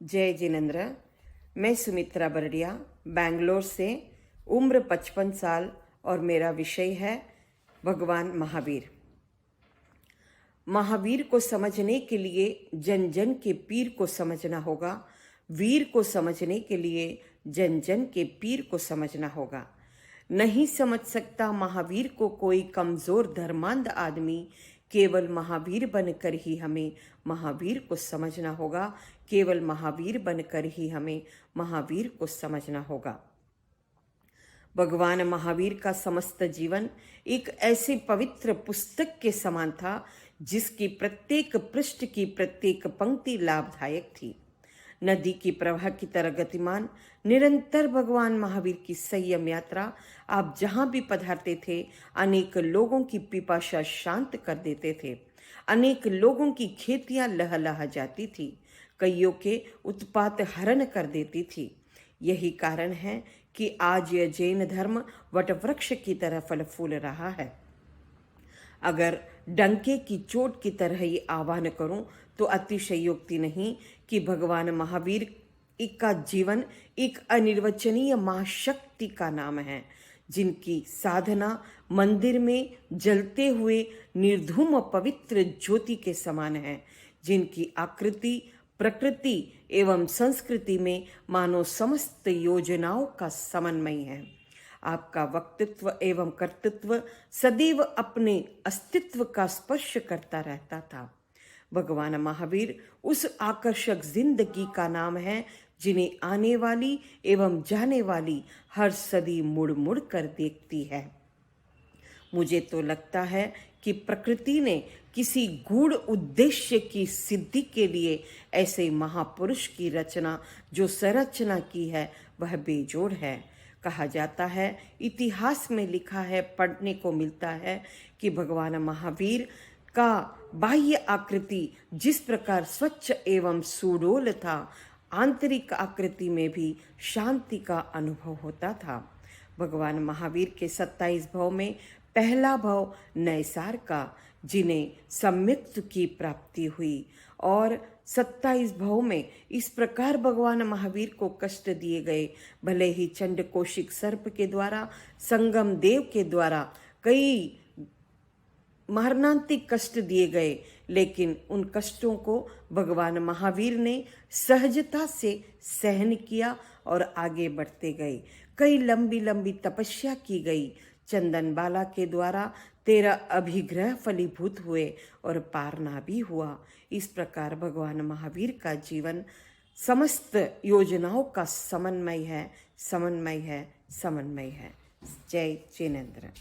जय जिनेन्द्र। मैं सुमित्रा बरड़िया बैंगलोर से, उम्र 55 साल और मेरा विषय है भगवान महावीर। महावीर को समझने के लिए जन जन के पीर को समझना होगा। वीर को समझने के लिए जन जन के पीर को समझना होगा। नहीं समझ सकता महावीर को कोई कमजोर धर्मांध आदमी। केवल महावीर बनकर ही हमें महावीर को समझना होगा। केवल महावीर बनकर ही हमें महावीर को समझना होगा। भगवान महावीर का समस्त जीवन एक ऐसे पवित्र पुस्तक के समान था जिसकी प्रत्येक पृष्ठ की प्रत्येक पंक्ति लाभदायक थी। नदी की प्रवाह की तरह गतिमान निरंतर भगवान महावीर की संयम यात्रा आप जहां भी पधारते थे अनेक लोगों की पिपासा शांत कर देते थे। अनेक लोगों की खेतियां लहलहा जाती थी, कईयों के उत्पात हरण कर देती थी। यही कारण है कि आज यह जैन धर्म वटवृक्ष की तरह फल फूल रहा है। अगर डंके की चोट की तरह ही आह्वान करूं तो अतिशयोक्ति नहीं कि भगवान महावीर का जीवन एक अनिर्वचनीय महाशक्ति का नाम है, जिनकी साधना मंदिर में जलते हुए निर्धूम पवित्र ज्योति के समान है, जिनकी आकृति प्रकृति एवं संस्कृति में मानो समस्त योजनाओं का समन्वय है। आपका वक्तृत्व एवं कर्तृत्व सदैव अपने अस्तित्व का स्पर्श करता रहता था। भगवान महावीर उस आकर्षक जिंदगी का नाम है जिन्हें आने वाली एवं जाने वाली हर सदी मुड़ मुड़ कर देखती है। मुझे तो लगता है कि प्रकृति ने किसी गूढ़ उद्देश्य की सिद्धि के लिए ऐसे महापुरुष की रचना जो संरचना की है वह बेजोड़ है। कहा जाता है, इतिहास में लिखा है, पढ़ने को मिलता है कि भगवान महावीर का बाह्य आकृति जिस प्रकार स्वच्छ एवं सुडौल था, आंतरिक आकृति में भी शांति का अनुभव होता था। भगवान महावीर के 27 भव में पहला भव नैसार का, जिन्हें सम्यक्त की प्राप्ति हुई, और 27 भव में इस प्रकार भगवान महावीर को कष्ट दिए गए। भले ही चंड कौशिक सर्प के द्वारा, संगम देव के द्वारा कई मरणांतिक कष्ट दिए गए, लेकिन उन कष्टों को भगवान महावीर ने सहजता से सहन किया और आगे बढ़ते गए। कई लंबी लंबी तपस्या की गई। चंदन बाला के द्वारा 13 अभिग्रह फलीभूत हुए और पारना भी हुआ। इस प्रकार भगवान महावीर का जीवन समस्त योजनाओं का समन्वय है, समन्वय है, समन्वय है। जय जिनेन्द्र।